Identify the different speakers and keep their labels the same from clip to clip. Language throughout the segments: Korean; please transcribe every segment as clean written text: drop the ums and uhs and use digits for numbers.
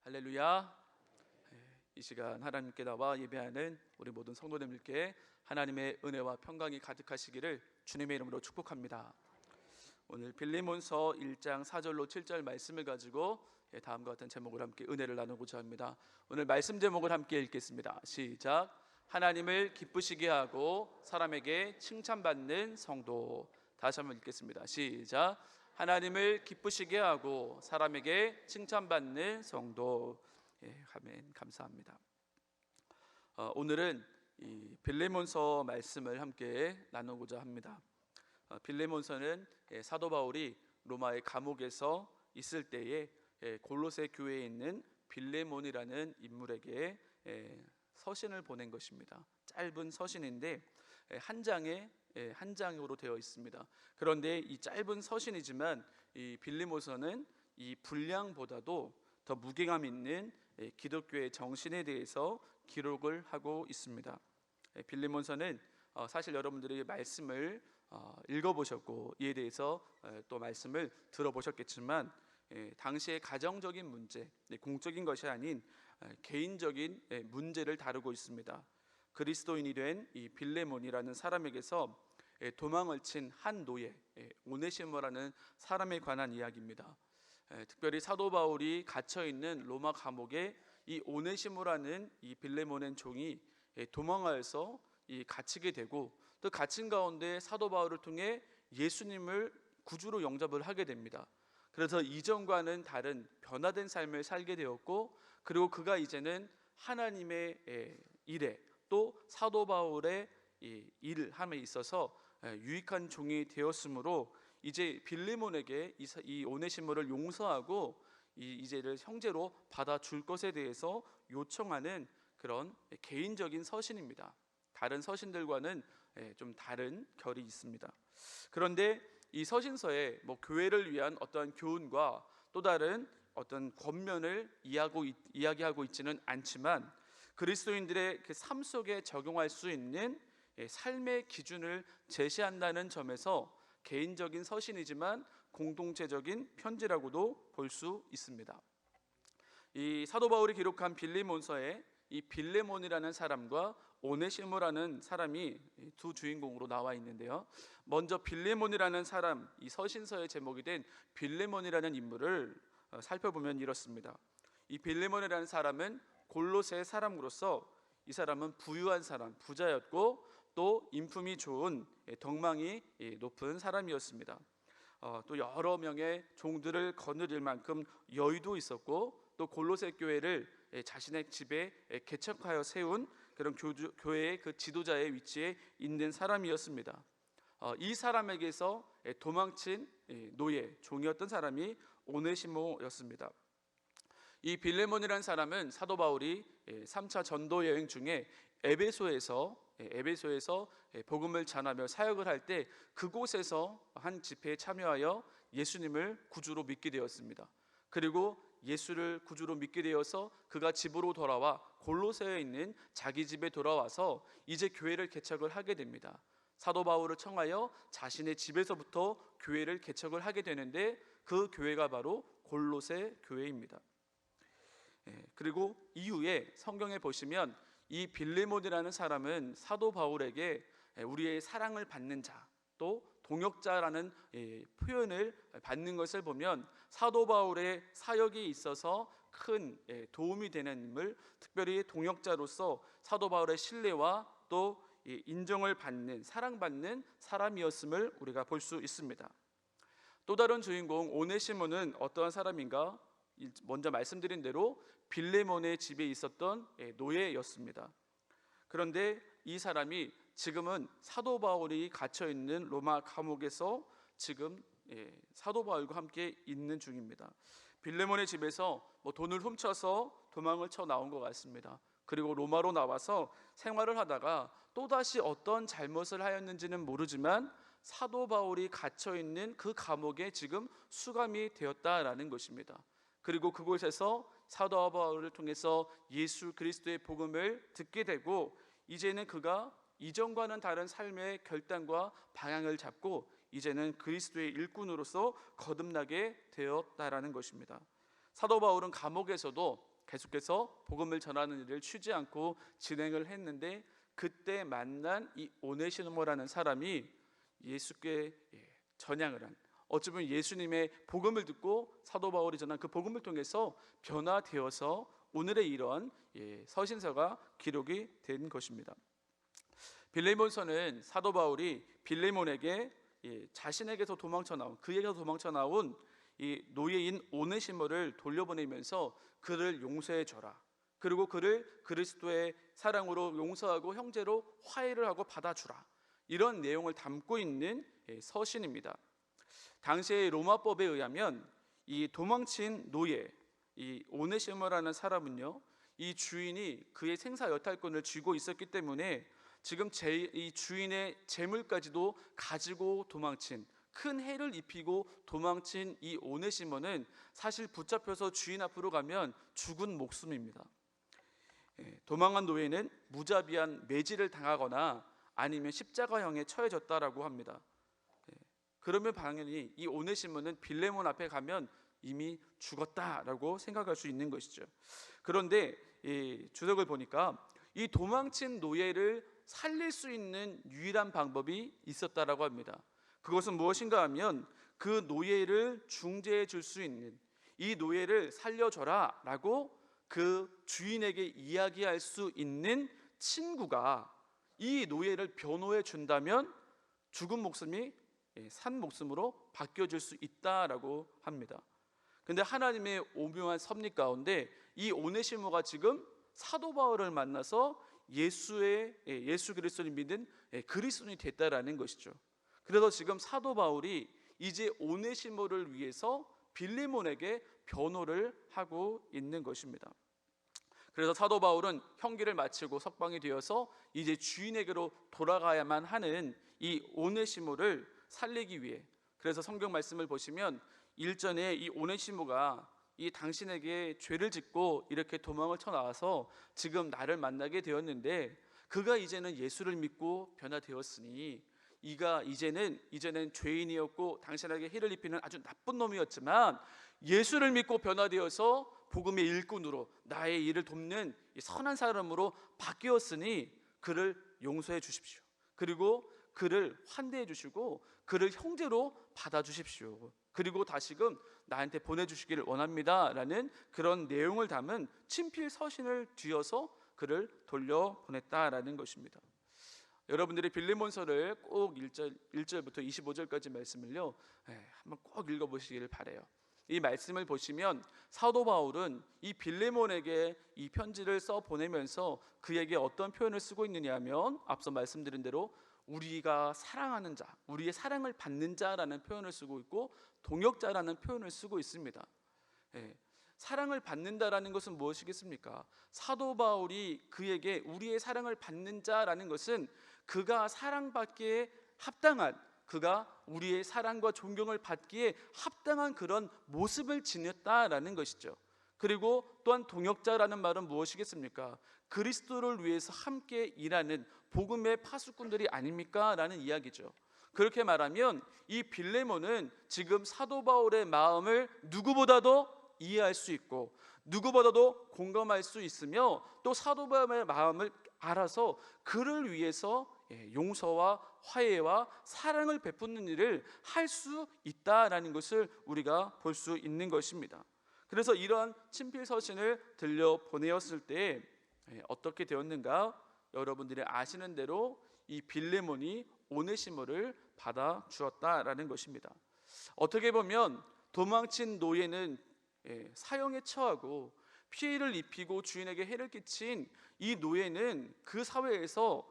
Speaker 1: 할렐루야. 이 시간 하나님께 나와 예배하는 우리 모든 성도님들께 하나님의 은혜와 평강이 가득하시기를 주님의 이름으로 축복합니다. 오늘 빌레몬서 1장 4절로 7절 말씀을 가지고 다음과 같은 제목을 함께 은혜를 나누고자 합니다. 오늘 말씀 제목을 함께 읽겠습니다. 시작. 하나님을 기쁘시게 하고 사람에게 칭찬받는 성도. 다시 한번 읽겠습니다. 시작. 하나님을 기쁘시게 하고 사람에게 칭찬받는 성도. 아멘. 감사합니다. 오늘은 이 빌레몬서 말씀을 함께 나누고자 합니다. 빌레몬서는 사도 바울이 로마의 감옥에서 있을 때에 골로새 교회에 있는 빌레몬이라는 인물에게 서신을 보낸 것입니다. 짧은 서신인데 한 장으로 되어 있습니다. 그런데 이 짧은 서신이지만 이 빌레몬서는 이 분량보다도 더 무게감 있는 기독교의 정신에 대해서 기록을 하고 있습니다. 빌레몬서는 사실 여러분들이 말씀을 읽어보셨고 이에 대해서 또 말씀을 들어보셨겠지만 당시의 가정적인 문제, 공적인 것이 아닌 개인적인 문제를 다루고 있습니다. 그리스도인이 된 이 빌레몬이라는 사람에게서 도망을 친 한 노예 오네시모라는 사람에 관한 이야기입니다. 특별히 사도 바울이 갇혀 있는 로마 감옥에 이 오네시모라는 이 빌레몬의 종이 도망하여서 갇히게 되고 또 갇힌 가운데 사도 바울을 통해 예수님을 구주로 영접을 하게 됩니다. 그래서 이전과는 다른 변화된 삶을 살게 되었고, 그리고 그가 이제는 하나님의 일에 또 사도 바울의 일함에 있어서 유익한 종이 되었으므로 이제 빌레몬에게 이 오네시모를 용서하고 이제를 형제로 받아줄 것에 대해서 요청하는 그런 개인적인 서신입니다. 다른 서신들과는 좀 다른 결이 있습니다. 그런데 이 서신서에 교회를 위한 어떤 교훈과 또 다른 어떤 권면을 이야기하고 있지는 않지만 그리스도인들의 그 삶 속에 적용할 수 있는 삶의 기준을 제시한다는 점에서 개인적인 서신이지만 공동체적인 편지라고도 볼 수 있습니다. 이 사도 바울이 기록한 빌레몬서에 이 빌레몬이라는 사람과 오네시모라는 사람이 두 주인공으로 나와 있는데요. 먼저 빌레몬이라는 사람, 이 서신서의 제목이 된 빌레몬이라는 인물을 살펴보면 이렇습니다. 이 빌레몬이라는 사람은 골로새 사람으로서 이 사람은 부유한 사람, 부자였고 또 인품이 좋은 덕망이 높은 사람이었습니다. 또 여러 명의 종들을 거느릴 만큼 여유도 있었고 또 골로새 교회를 자신의 집에 개척하여 세운 그런 교회의 그 지도자의 위치에 있는 사람이었습니다. 이 사람에게서 도망친 노예, 종이었던 사람이 오네시모였습니다. 이 빌레몬이라는 사람은 사도 바울이 3차 전도 여행 중에 에베소에서 복음을 전하며 사역을 할 때 그곳에서 한 집회에 참여하여 예수님을 구주로 믿게 되었습니다. 그리고 예수를 구주로 믿게 되어서 그가 집으로 돌아와 골로새에 있는 자기 집에 돌아와서 이제 교회를 개척을 하게 됩니다. 사도 바울을 청하여 자신의 집에서부터 교회를 개척을 하게 되는데 그 교회가 바로 골로새 교회입니다. 그리고 이후에 성경에 보시면 이 빌레몬이라는 사람은 사도 바울에게 우리의 사랑을 받는 자, 또 동역자라는 표현을 받는 것을 보면 사도 바울의 사역에 있어서 큰 도움이 되는 인물, 특별히 동역자로서 사도 바울의 신뢰와 또 인정을 받는, 사랑받는 사람이었음을 우리가 볼 수 있습니다. 또 다른 주인공 오네시모는 어떠한 사람인가? 먼저 말씀드린 대로 빌레몬의 집에 있었던 노예였습니다. 그런데 이 사람이 지금은 사도 바울이 갇혀 있는 로마 감옥에서 지금 사도 바울과 함께 있는 중입니다. 빌레몬의 집에서 돈을 훔쳐서 도망을 쳐 나온 것 같습니다. 그리고 로마로 나와서 생활을 하다가 또다시 어떤 잘못을 하였는지는 모르지만 사도 바울이 갇혀 있는 그 감옥에 지금 수감이 되었다라는 것입니다. 그리고 그곳에서 사도 바울을 통해서 예수 그리스도의 복음을 듣게 되고 이제는 그가 이전과는 다른 삶의 결단과 방향을 잡고 이제는 그리스도의 일꾼으로서 거듭나게 되었다라는 것입니다. 사도 바울은 감옥에서도 계속해서 복음을 전하는 일을 쉬지 않고 진행을 했는데, 그때 만난 이 오네시모라는 사람이 예수께 전향을 한, 어찌 보면 예수님의 복음을 듣고 사도 바울이 전한 그 복음을 통해서 변화되어서 오늘의 이런 서신서가 기록이 된 것입니다. 빌레몬서는 사도 바울이 빌레몬에게 자신에게서 도망쳐 나온, 그에게서 도망쳐 나온 이 노예인 오네시모를 돌려보내면서 그를 용서해 줘라, 그리고 그를 그리스도의 사랑으로 용서하고 형제로 화해를 하고 받아주라, 이런 내용을 담고 있는 서신입니다. 당시의 로마법에 의하면 이 도망친 노예, 이 오네시모라는 사람은요, 이 주인이 그의 생사 여탈권을 쥐고 있었기 때문에 지금 이 주인의 재물까지도 가지고 도망친, 큰 해를 입히고 도망친 이 오네시모는 사실 붙잡혀서 주인 앞으로 가면 죽은 목숨입니다. 도망한 노예는 무자비한 매질을 당하거나 아니면 십자가형에 처해졌다라고 합니다. 그러면 당연히 이 오네시모는 빌레몬 앞에 가면 이미 죽었다라고 생각할 수 있는 것이죠. 그런데 이 주석을 보니까 이 도망친 노예를 살릴 수 있는 유일한 방법이 있었다라고 합니다. 그것은 무엇인가 하면 그 노예를 중재해 줄 수 있는, 이 노예를 살려줘라 라고 그 주인에게 이야기할 수 있는 친구가 이 노예를 변호해 준다면 죽은 목숨이 산 목숨으로 바뀌어질 수 있다라고 합니다. 근데 하나님의 오묘한 섭리 가운데 이 오네시모가 지금 사도 바울을 만나서 예수 그리스도를 믿는 그리스도인이 됐다라는 것이죠. 그래서 지금 사도 바울이 이제 오네시모를 위해서 빌레몬에게 변호를 하고 있는 것입니다. 그래서 사도 바울은 형기를 마치고 석방이 되어서 이제 주인에게로 돌아가야만 하는 이 오네시모를 살리기 위해, 그래서 성경 말씀을 보시면 1절에 이 오네시모가 이 당신에게 죄를 짓고 이렇게 도망을 쳐 나와서 지금 나를 만나게 되었는데, 그가 이제는 예수를 믿고 변화되었으니 이가 이제는 죄인이었고 당신에게 해를 입히는 아주 나쁜 놈이었지만 예수를 믿고 변화되어서 복음의 일꾼으로 나의 일을 돕는 선한 사람으로 바뀌었으니 그를 용서해 주십시오. 그리고 그를 환대해 주시고 그를 형제로 받아 주십시오. 그리고 다시금 나한테 보내주시기를 원합니다 라는 그런 내용을 담은 친필 서신을 쥐어서 그를 돌려보냈다라는 것입니다. 여러분들이 빌레몬서를 꼭 1절부터 25절까지 말씀을요 한번 꼭 읽어보시기를 바라요. 이 말씀을 보시면 사도 바울은 이 빌레몬에게 이 편지를 써 보내면서 그에게 어떤 표현을 쓰고 있느냐 하면, 앞서 말씀드린 대로 우리가 사랑하는 자, 우리의 사랑을 받는 자라는 표현을 쓰고 있고 동역자라는 표현을 쓰고 있습니다. 사랑을 받는다라는 것은 무엇이겠습니까? 사도 바울이 그에게 우리의 사랑을 받는 자라는 것은 그가 사랑받기에 합당한, 그가 우리의 사랑과 존경을 받기에 합당한 그런 모습을 지녔다라는 것이죠. 그리고 또한 동역자라는 말은 무엇이겠습니까? 그리스도를 위해서 함께 일하는 복음의 파수꾼들이 아닙니까? 라는 이야기죠. 그렇게 말하면 이 빌레몬은 지금 사도 바울의 마음을 누구보다도 이해할 수 있고 누구보다도 공감할 수 있으며 또 사도 바울의 마음을 알아서 그를 위해서 용서와 화해와 사랑을 베푸는 일을 할 수 있다라는 것을 우리가 볼 수 있는 것입니다. 그래서 이러한 친필 서신을 들려 보내었을 때 어떻게 되었는가? 여러분들이 아시는 대로 이 빌레몬이 오네시모를 받아 주었다라는 것입니다. 어떻게 보면 도망친 노예는 사형에 처하고 피해를 입히고 주인에게 해를 끼친 이 노예는 그 사회에서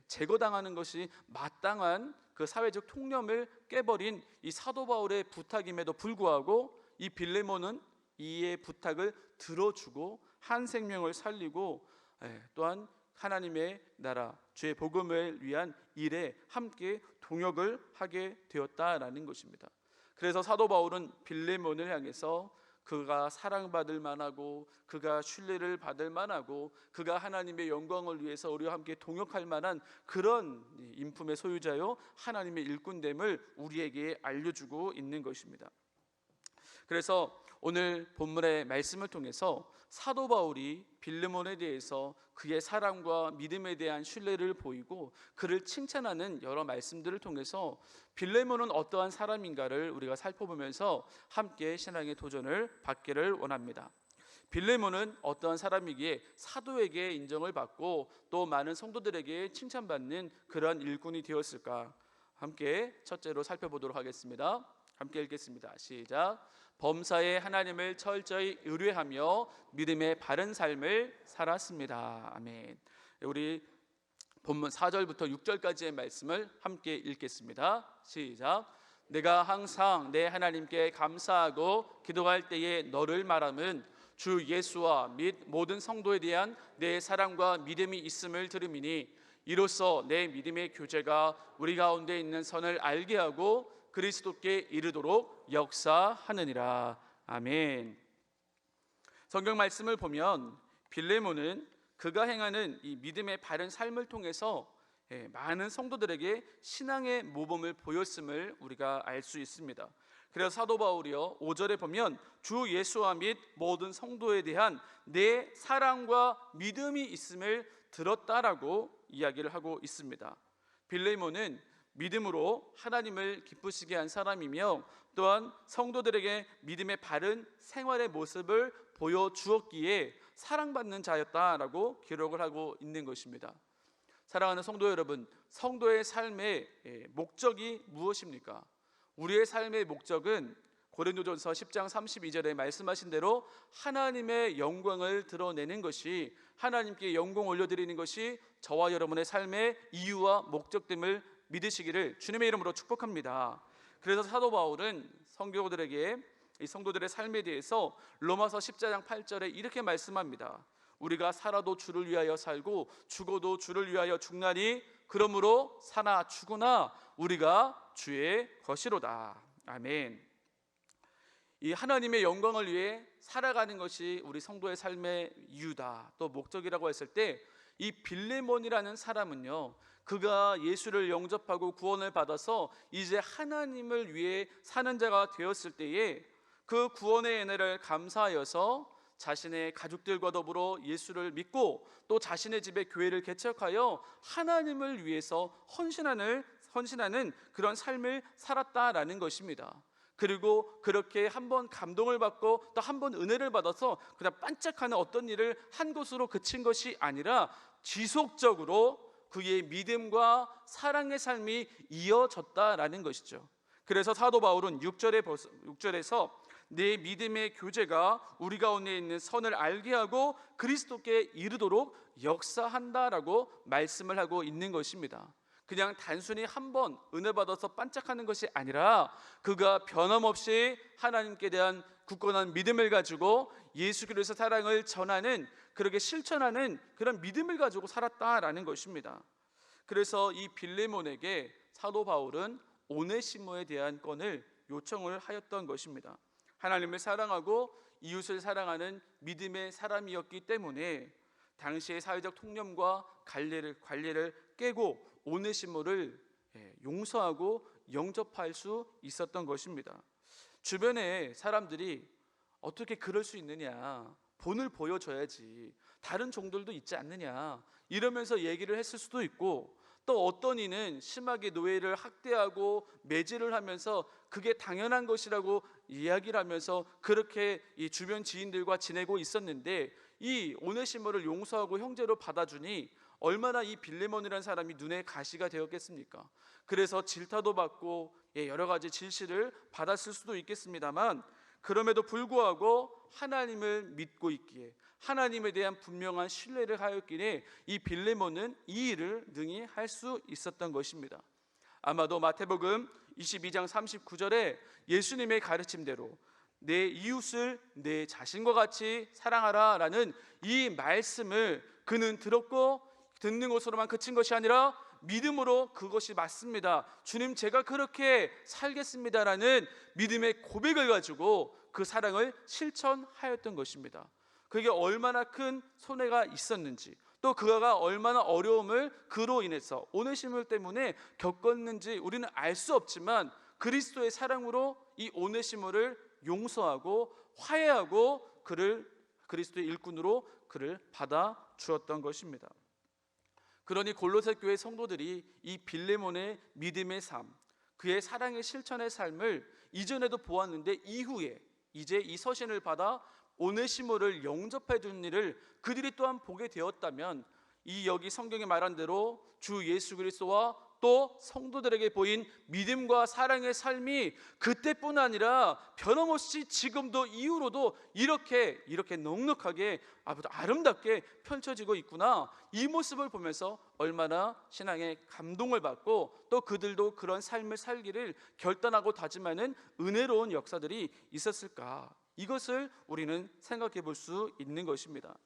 Speaker 1: 제거당하는 것이 마땅한 그 사회적 통념을 깨버린 이 사도 바울의 부탁임에도 불구하고 이 빌레몬은 이의 부탁을 들어주고 한 생명을 살리고 또한 하나님의 나라 주의 복음을 위한 일에 함께 동역을 하게 되었다라는 것입니다. 그래서 사도 바울은 빌레몬을 향해서 그가 사랑받을 만하고 그가 신뢰를 받을 만하고 그가 하나님의 영광을 위해서 우리와 함께 동역할 만한 그런 인품의 소유자요 하나님의 일꾼됨을 우리에게 알려주고 있는 것입니다. 그래서 오늘 본문의 말씀을 통해서 사도 바울이 빌레몬에 대해서 그의 사랑과 믿음에 대한 신뢰를 보이고 그를 칭찬하는 여러 말씀들을 통해서 빌레몬은 어떠한 사람인가를 우리가 살펴보면서 함께 신앙의 도전을 받기를 원합니다. 빌레몬은 어떠한 사람이기에 사도에게 인정을 받고 또 많은 성도들에게 칭찬받는 그러한 일꾼이 되었을까? 함께 첫째로 살펴보도록 하겠습니다. 함께 읽겠습니다. 시작. 범사에 하나님을 철저히 의뢰하며 믿음의 바른 삶을 살았습니다. 아멘. 우리 본문 4절부터 6절까지의 말씀을 함께 읽겠습니다. 시작. 내가 항상 내 하나님께 감사하고 기도할 때에 너를 말함은 주 예수와 및 모든 성도에 대한 내 사랑과 믿음이 있음을 들음이니 이로써 내 믿음의 교제가 우리 가운데 있는 선을 알게 하고 그리스도께 이르도록 역사하느니라. 아멘. 성경 말씀을 보면 빌레몬은 그가 행하는 이 믿음의 바른 삶을 통해서 많은 성도들에게 신앙의 모범을 보였음을 우리가 알 수 있습니다. 그래서 사도 바울이요 5절에 보면 주 예수와 및 모든 성도에 대한 내 사랑과 믿음이 있음을 들었다라고 이야기를 하고 있습니다. 빌레몬은 믿음으로 하나님을 기쁘시게 한 사람이며 또한 성도들에게 믿음의 바른 생활의 모습을 보여주었기에 사랑받는 자였다라고 기록을 하고 있는 것입니다. 사랑하는 성도 여러분, 성도의 삶의 목적이 무엇입니까? 우리의 삶의 목적은 고린도전서 10장 32절에 말씀하신 대로 하나님의 영광을 드러내는 것이, 하나님께 영광 올려드리는 것이 저와 여러분의 삶의 이유와 목적됨을 믿으시기를 주님의 이름으로 축복합니다. 그래서 사도 바울은 성도들에게 이 성도들의 삶에 대해서 로마서 10장 8절에 이렇게 말씀합니다. 우리가 살아도 주를 위하여 살고 죽어도 주를 위하여 죽나니 그러므로 사나 죽으나 우리가 주의 것이로다. 아멘. 이 하나님의 영광을 위해 살아가는 것이 우리 성도의 삶의 이유다, 또 목적이라고 했을 때 이 빌레몬이라는 사람은요, 그가 예수를 영접하고 구원을 받아서 이제 하나님을 위해 사는 자가 되었을 때에 그 구원의 은혜를 감사하여서 자신의 가족들과 더불어 예수를 믿고 또 자신의 집에 교회를 개척하여 하나님을 위해서 헌신하는 그런 삶을 살았다라는 것입니다. 그리고 그렇게 한번 감동을 받고 또 한번 은혜를 받아서 그냥 반짝하는 어떤 일을 한 것으로 그친 것이 아니라 지속적으로 그의 믿음과 사랑의 삶이 이어졌다라는 것이죠. 그래서 사도 바울은 6절에서 내 믿음의 교제가 우리 가운데 있는 선을 알게 하고 그리스도께 이르도록 역사한다라고 말씀을 하고 있는 것입니다. 그냥 단순히 한번 은혜 받아서 반짝하는 것이 아니라 그가 변함없이 하나님께 대한 굳건한 믿음을 가지고 예수 그리스도의 사랑을 전하는, 그렇게 실천하는 그런 믿음을 가지고 살았다라는 것입니다. 그래서 이 빌레몬에게 사도 바울은 오네시모에 대한 건을 요청을 하였던 것입니다. 하나님을 사랑하고 이웃을 사랑하는 믿음의 사람이었기 때문에 당시의 사회적 통념과 관례를 깨고 오네시모를 용서하고 영접할 수 있었던 것입니다. 주변에 사람들이 어떻게 그럴 수 있느냐, 본을 보여줘야지, 다른 종들도 있지 않느냐 이러면서 얘기를 했을 수도 있고, 또 어떤 이는 심하게 노예를 학대하고 매질을 하면서 그게 당연한 것이라고 이야기를 하면서 그렇게 이 주변 지인들과 지내고 있었는데, 이 오네시모를 용서하고 형제로 받아주니 얼마나 이 빌레몬이라는 사람이 눈에 가시가 되었겠습니까? 그래서 질타도 받고 여러 가지 질시를 받았을 수도 있겠습니다만, 그럼에도 불구하고 하나님을 믿고 있기에, 하나님에 대한 분명한 신뢰를 하였기에 이 빌레몬은 이 일을 능히 할 수 있었던 것입니다. 아마도 마태복음 22장 39절에 예수님의 가르침대로 내 이웃을 내 자신과 같이 사랑하라 라는 이 말씀을 그는 들었고, 듣는 것으로만 그친 것이 아니라 믿음으로 그것이 맞습니다, 주님 제가 그렇게 살겠습니다라는 믿음의 고백을 가지고 그 사랑을 실천하였던 것입니다. 그게 얼마나 큰 손해가 있었는지, 또 그가 얼마나 어려움을 그로 인해서 오네시모 때문에 겪었는지 우리는 알 수 없지만 그리스도의 사랑으로 이 오네시모를 용서하고 화해하고 그를 그리스도의 일꾼으로 그를 받아 주었던 것입니다. 그러니 골로새 교회 성도들이 이 빌레몬의 믿음의 삶, 그의 사랑의 실천의 삶을 이전에도 보았는데 이후에 이제 이 서신을 받아 오네시모를 영접해 준 일을 그들이 또한 보게 되었다면, 이 여기 성경에 말한 대로 주 예수 그리스도와 또 성도들에게 보인 믿음과 사랑의 삶이 그때뿐 아니라 변함없이 지금도 이후로도 이렇게 넉넉하게 아름답게 펼쳐지고 있구나, 이 모습을 보면서 얼마나 신앙의 감동을 받고 또 그들도 그런 삶을 살기를 결단하고 다짐하는 은혜로운 역사들이 있었을까, 이것을 우리는 생각해 볼 수 있는 것입니다.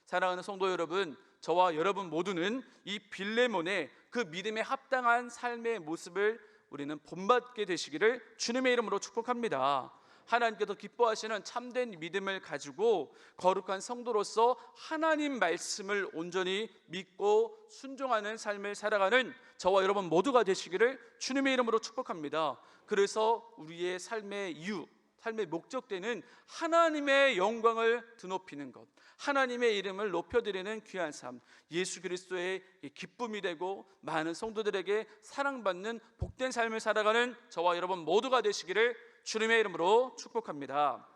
Speaker 1: 사랑하는 성도 여러분, 저와 여러분 모두는 이 빌레몬의 그 믿음에 합당한 삶의 모습을 우리는 본받게 되시기를 주님의 이름으로 축복합니다. 하나님께서 기뻐하시는 참된 믿음을 가지고 거룩한 성도로서 하나님 말씀을 온전히 믿고 순종하는 삶을 살아가는 저와 여러분 모두가 되시기를 주님의 이름으로 축복합니다. 그래서 우리의 삶의 이유, 삶의 목적되는 하나님의 영광을 드높이는 것, 하나님의 이름을 높여드리는 귀한 삶, 예수 그리스도의 기쁨이 되고 많은 성도들에게 사랑받는 복된 삶을 살아가는 저와 여러분 모두가 되시기를 주님의 이름으로 축복합니다.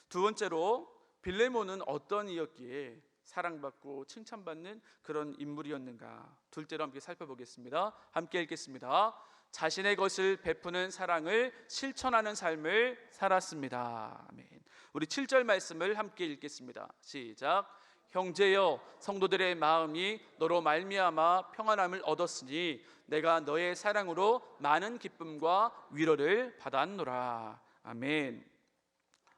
Speaker 1: 두 번째로, 빌레몬은 어떤 이였기에 사랑받고 칭찬받는 그런 인물이었는가, 둘째로 함께 살펴보겠습니다. 함께 읽겠습니다. 자신의 것을 베푸는 사랑을 실천하는 삶을 살았습니다. 아멘. 우리 7절 말씀을 함께 읽겠습니다. 시작. 형제여, 성도들의 마음이 너로 말미암아 평안함을 얻었으니 내가 너의 사랑으로 많은 기쁨과 위로를 받았노라. 아멘.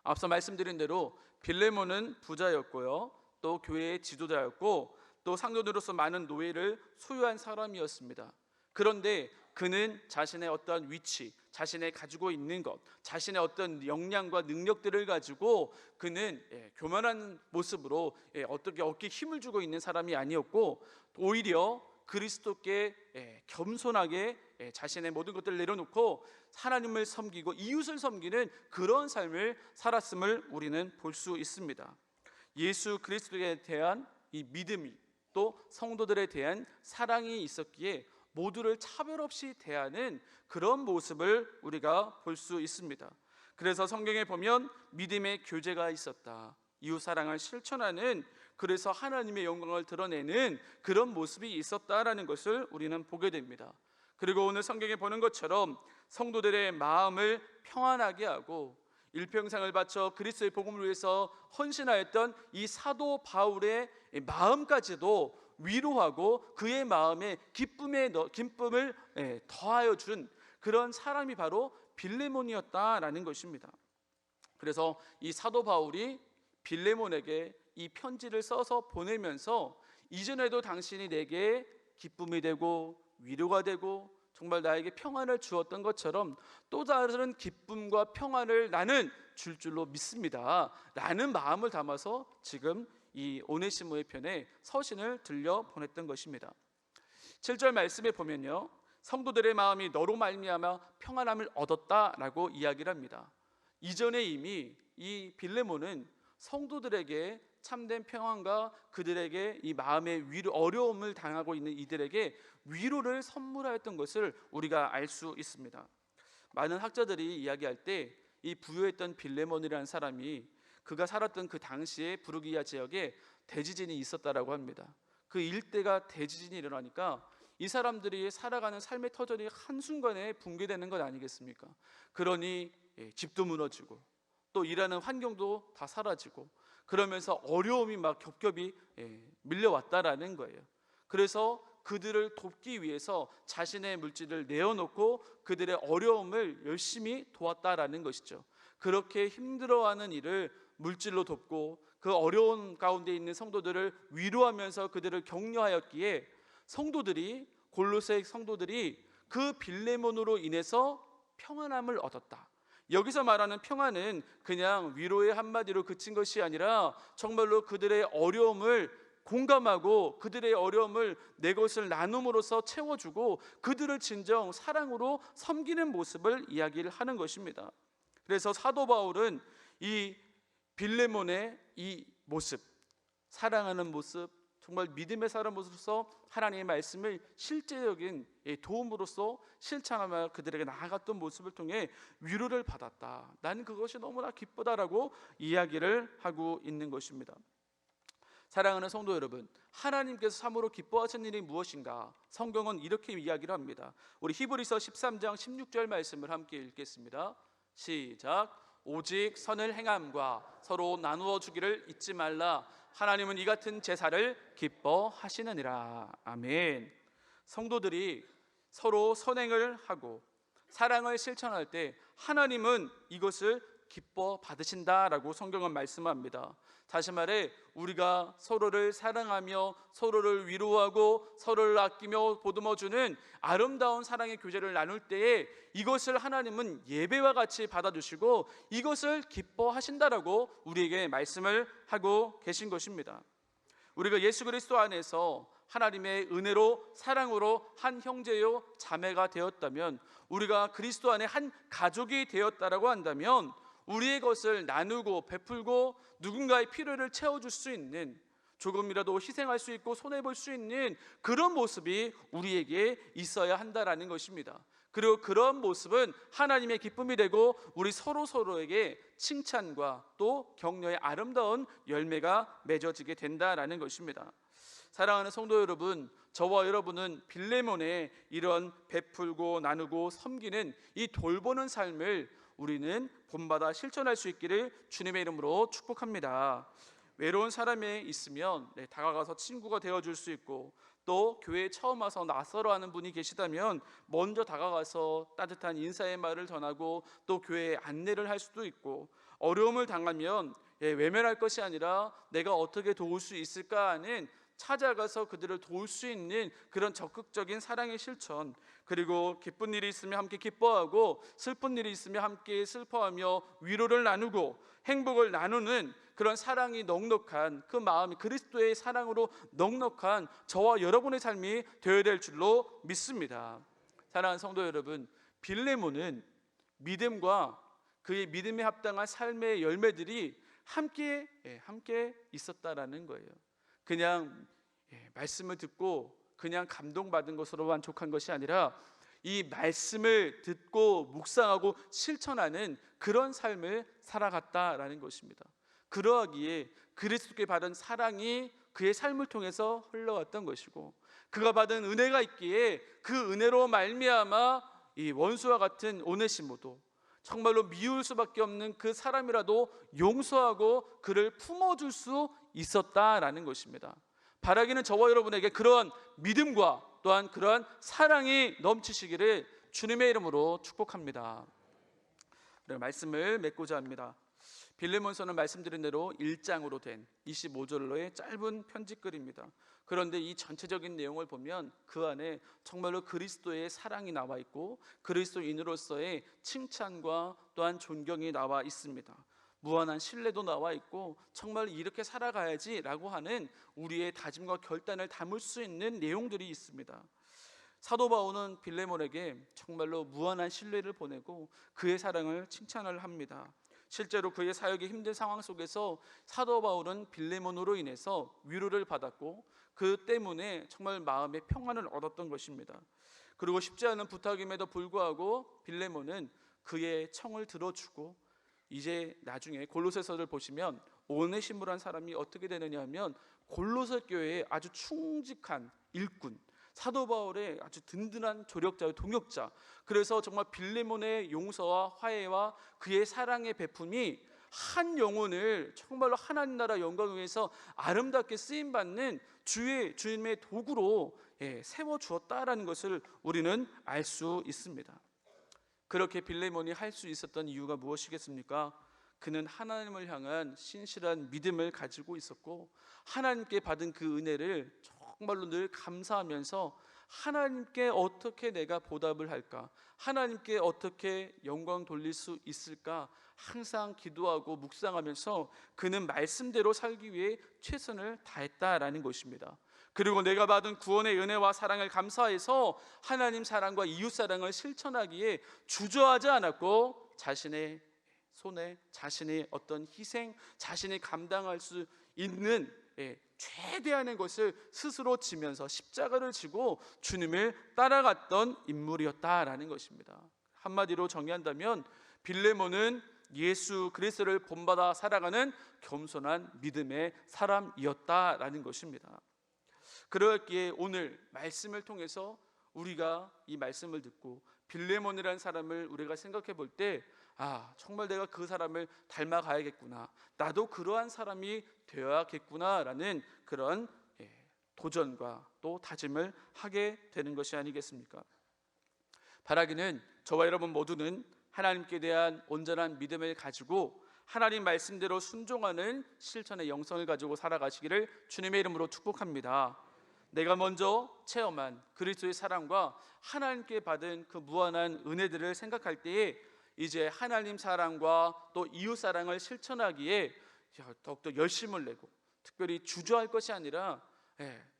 Speaker 1: 앞서 말씀드린 대로 빌레몬은 부자였고요, 또 교회의 지도자였고 또 상도들로서 많은 노예를 소유한 사람이었습니다. 그런데 그는 자신의 어떤 위치, 자신의 가지고 있는 것, 자신의 어떤 역량과 능력들을 가지고 그는 교만한 모습으로 어떻게 어깨에 힘을 주고 있는 사람이 아니었고, 오히려 그리스도께 겸손하게 자신의 모든 것들을 내려놓고 하나님을 섬기고 이웃을 섬기는 그런 삶을 살았음을 우리는 볼 수 있습니다. 예수 그리스도에 대한 이 믿음이 또 성도들에 대한 사랑이 있었기에 모두를 차별 없이 대하는 그런 모습을 우리가 볼 수 있습니다. 그래서 성경에 보면 믿음의 교제가 있었다, 이웃사랑을 실천하는, 그래서 하나님의 영광을 드러내는 그런 모습이 있었다라는 것을 우리는 보게 됩니다. 그리고 오늘 성경에 보는 것처럼 성도들의 마음을 평안하게 하고 일평생을 바쳐 그리스도의 복음을 위해서 헌신하였던 이 사도 바울의 마음까지도 위로하고 그의 마음에 기쁨을 더하여 준 그런 사람이 바로 빌레몬이었다라는 것입니다. 그래서 이 사도 바울이 빌레몬에게 이 편지를 써서 보내면서 이전에도 당신이 내게 기쁨이 되고 위로가 되고 정말 나에게 평안을 주었던 것처럼 또 다른 기쁨과 평안을 나는 줄 줄로 믿습니다 라는 마음을 담아서 지금 이 오네시모의 편에 서신을 들려 보냈던 것입니다. 7절 말씀에 보면요, 성도들의 마음이 너로 말미암아 평안함을 얻었다라고 이야기를 합니다. 이전에 이미 이 빌레몬은 성도들에게 참된 평안과 그들에게 이 마음의 위로, 어려움을 당하고 있는 이들에게 위로를 선물하였던 것을 우리가 알 수 있습니다. 많은 학자들이 이야기할 때 이 부유했던 빌레몬이라는 사람이 그가 살았던 그 당시에 부르기아 지역에 대지진이 있었다라고 합니다. 그 일대가 대지진이 일어나니까 이 사람들이 살아가는 삶의 터전이 한순간에 붕괴되는 것 아니겠습니까? 그러니 집도 무너지고 또 일하는 환경도 다 사라지고 그러면서 어려움이 막 겹겹이 밀려왔다라는 거예요. 그래서 그들을 돕기 위해서 자신의 물질을 내어놓고 그들의 어려움을 열심히 도왔다라는 것이죠. 그렇게 힘들어하는 일을 물질로 돕고 그 어려운 가운데 있는 성도들을 위로하면서 그들을 격려하였기에 성도들이, 골로새 성도들이 그 빌레몬으로 인해서 평안함을 얻었다. 여기서 말하는 평안은 그냥 위로의 한마디로 그친 것이 아니라 정말로 그들의 어려움을 공감하고 그들의 어려움을 내 것을 나눔으로써 채워주고 그들을 진정 사랑으로 섬기는 모습을 이야기를 하는 것입니다. 그래서 사도 바울은 이 빌레몬의 이 모습, 사랑하는 모습, 정말 믿음의 사람으로서 하나님의 말씀을 실제적인 도움으로써 실천하며 그들에게 나아갔던 모습을 통해 위로를 받았다. 나는 그것이 너무나 기쁘다라고 이야기를 하고 있는 것입니다. 사랑하는 성도 여러분, 하나님께서 참으로 기뻐하시는 일이 무엇인가? 성경은 이렇게 이야기를 합니다. 우리 히브리서 13장 16절 말씀을 함께 읽겠습니다. 시작. 오직 선을 행함과 서로 나누어 주기를 잊지 말라. 하나님은 이 같은 제사를 기뻐하시느니라. 아멘. 성도들이 서로 선행을 하고 사랑을 실천할 때 하나님은 이것을 기뻐 받으신다라고 성경은 말씀합니다. 다시 말해 우리가 서로를 사랑하며 서로를 위로하고 서로를 아끼며 보듬어주는 아름다운 사랑의 교제를 나눌 때에 이것을 하나님은 예배와 같이 받아주시고 이것을 기뻐하신다라고 우리에게 말씀을 하고 계신 것입니다. 우리가 예수 그리스도 안에서 하나님의 은혜로 사랑으로 한 형제요 자매가 되었다면, 우리가 그리스도 안에 한 가족이 되었다라고 한다면 우리의 것을 나누고 베풀고 누군가의 필요를 채워줄 수 있는, 조금이라도 희생할 수 있고 손해볼 수 있는 그런 모습이 우리에게 있어야 한다라는 것입니다. 그리고 그런 모습은 하나님의 기쁨이 되고 우리 서로에게 칭찬과 또 격려의 아름다운 열매가 맺어지게 된다라는 것입니다. 사랑하는 성도 여러분, 저와 여러분은 빌레몬의 이런 베풀고 나누고 섬기는 이 돌보는 삶을 우리는 본받아 실천할 수 있기를 주님의 이름으로 축복합니다. 외로운 사람이 있으면 다가가서 친구가 되어줄 수 있고, 또 교회에 처음 와서 낯설어 하는 분이 계시다면 먼저 다가가서 따뜻한 인사의 말을 전하고 또 교회에 안내를 할 수도 있고, 어려움을 당하면 외면할 것이 아니라 내가 어떻게 도울 수 있을까 하는 찾아가서 그들을 도울 수 있는 그런 적극적인 사랑의 실천, 그리고 기쁜 일이 있으면 함께 기뻐하고 슬픈 일이 있으면 함께 슬퍼하며 위로를 나누고 행복을 나누는 그런 사랑이 넉넉한 그 마음이 그리스도의 사랑으로 넉넉한 저와 여러분의 삶이 되어야 될 줄로 믿습니다. 사랑하는 성도 여러분, 빌레몬은 믿음과 그의 믿음에 합당한 삶의 열매들이 함께 있었다라는 거예요. 그냥 말씀을 듣고 그냥 감동받은 것으로 만족한 것이 아니라 이 말씀을 듣고 묵상하고 실천하는 그런 삶을 살아갔다라는 것입니다. 그러하기에 그리스도께 받은 사랑이 그의 삶을 통해서 흘러왔던 것이고, 그가 받은 은혜가 있기에 그 은혜로 말미암아 이 원수와 같은 오네시모도 정말로 미울 수밖에 없는 그 사람이라도 용서하고 그를 품어줄 수 있었다라는 것입니다. 바라기는 저와 여러분에게 그러한 믿음과 또한 그러한 사랑이 넘치시기를 주님의 이름으로 축복합니다. 말씀을 맺고자 합니다. 빌레몬서는 말씀드린 대로 1장으로 된 25절로의 짧은 편지글입니다. 그런데 이 전체적인 내용을 보면 그 안에 정말로 그리스도의 사랑이 나와 있고 그리스도인으로서의 칭찬과 또한 존경이 나와 있습니다. 무한한 신뢰도 나와 있고 정말 이렇게 살아가야지 라고 하는 우리의 다짐과 결단을 담을 수 있는 내용들이 있습니다. 사도 바울은 빌레몬에게 정말로 무한한 신뢰를 보내고 그의 사랑을 칭찬을 합니다. 실제로 그의 사역이 힘든 상황 속에서 사도 바울은 빌레몬으로 인해서 위로를 받았고 그 때문에 정말 마음의 평안을 얻었던 것입니다. 그리고 쉽지 않은 부탁임에도 불구하고 빌레몬은 그의 청을 들어주고, 이제 나중에 골로새서를 보시면 오네시모라는 사람이 어떻게 되느냐 하면 골로새 교회에 아주 충직한 일꾼, 사도 바울의 아주 든든한 조력자요 동역자, 그래서 정말 빌레몬의 용서와 화해와 그의 사랑의 베품이 한 영혼을 정말로 하나님 나라 영광을 위해서 아름답게 쓰임받는 주님의 도구로 세워주었다라는 것을 우리는 알 수 있습니다. 그렇게 빌레몬이 할 수 있었던 이유가 무엇이겠습니까? 그는 하나님을 향한 신실한 믿음을 가지고 있었고 하나님께 받은 그 은혜를 정말로 늘 감사하면서 하나님께 어떻게 내가 보답을 할까, 하나님께 어떻게 영광 돌릴 수 있을까 항상 기도하고 묵상하면서 그는 말씀대로 살기 위해 최선을 다했다라는 것입니다. 그리고 내가 받은 구원의 은혜와 사랑을 감사해서 하나님 사랑과 이웃 사랑을 실천하기에 주저하지 않았고 자신의 손에 자신의 어떤 희생, 자신이 감당할 수 있는 최대한의 것을 스스로 지면서 십자가를 지고 주님을 따라갔던 인물이었다라는 것입니다. 한마디로 정의한다면 빌레몬은 예수 그리스도를 본받아 살아가는 겸손한 믿음의 사람이었다라는 것입니다. 그러기에 오늘 말씀을 통해서 우리가 이 말씀을 듣고 빌레몬이라는 사람을 우리가 생각해 볼 때 정말 내가 그 사람을 닮아가야겠구나, 나도 그러한 사람이 되어야겠구나라는 그런 도전과 또 다짐을 하게 되는 것이 아니겠습니까? 바라기는 저와 여러분 모두는 하나님께 대한 온전한 믿음을 가지고 하나님 말씀대로 순종하는 실천의 영성을 가지고 살아가시기를 주님의 이름으로 축복합니다. 내가 먼저 체험한 그리스도의 사랑과 하나님께 받은 그 무한한 은혜들을 생각할 때에 이제 하나님 사랑과 또 이웃 사랑을 실천하기에 더욱더 열심을 내고, 특별히 주저할 것이 아니라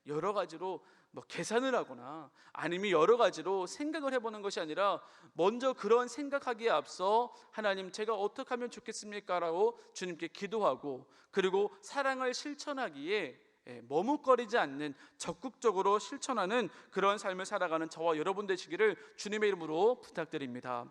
Speaker 1: 여러 가지로 계산을 하거나 아니면 여러 가지로 생각을 해보는 것이 아니라 먼저 그런 생각하기에 앞서 하나님, 제가 어떻게 하면 좋겠습니까? 라고 주님께 기도하고, 그리고 사랑을 실천하기에 머뭇거리지 않는, 적극적으로 실천하는 그런 삶을 살아가는 저와 여러분 되시기를 주님의 이름으로 부탁드립니다.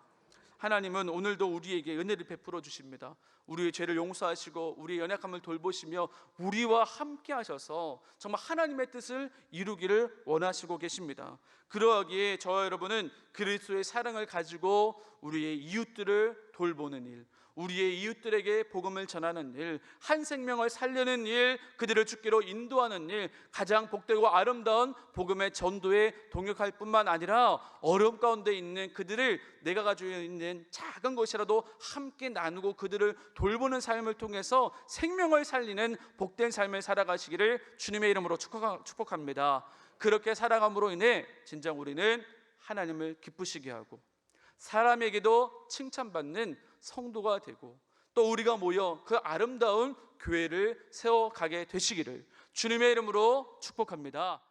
Speaker 1: 하나님은 오늘도 우리에게 은혜를 베풀어 주십니다. 우리의 죄를 용서하시고 우리의 연약함을 돌보시며 우리와 함께 하셔서 정말 하나님의 뜻을 이루기를 원하시고 계십니다. 그러하기에 저와 여러분은 그리스도의 사랑을 가지고 우리의 이웃들을 돌보는 일, 우리의 이웃들에게 복음을 전하는 일, 한 생명을 살려는 일, 그들을 주께로 인도하는 일, 가장 복되고 아름다운 복음의 전도에 동역할 뿐만 아니라 어려움 가운데 있는 그들을 내가 가지고 있는 작은 것이라도 함께 나누고 그들을 돌보는 삶을 통해서 생명을 살리는 복된 삶을 살아가시기를 주님의 이름으로 축복합니다. 그렇게 살아감으로 인해 진정 우리는 하나님을 기쁘시게 하고 사람에게도 칭찬받는 성도가 되고, 또 우리가 모여 그 아름다운 교회를 세워가게 되시기를 주님의 이름으로 축복합니다.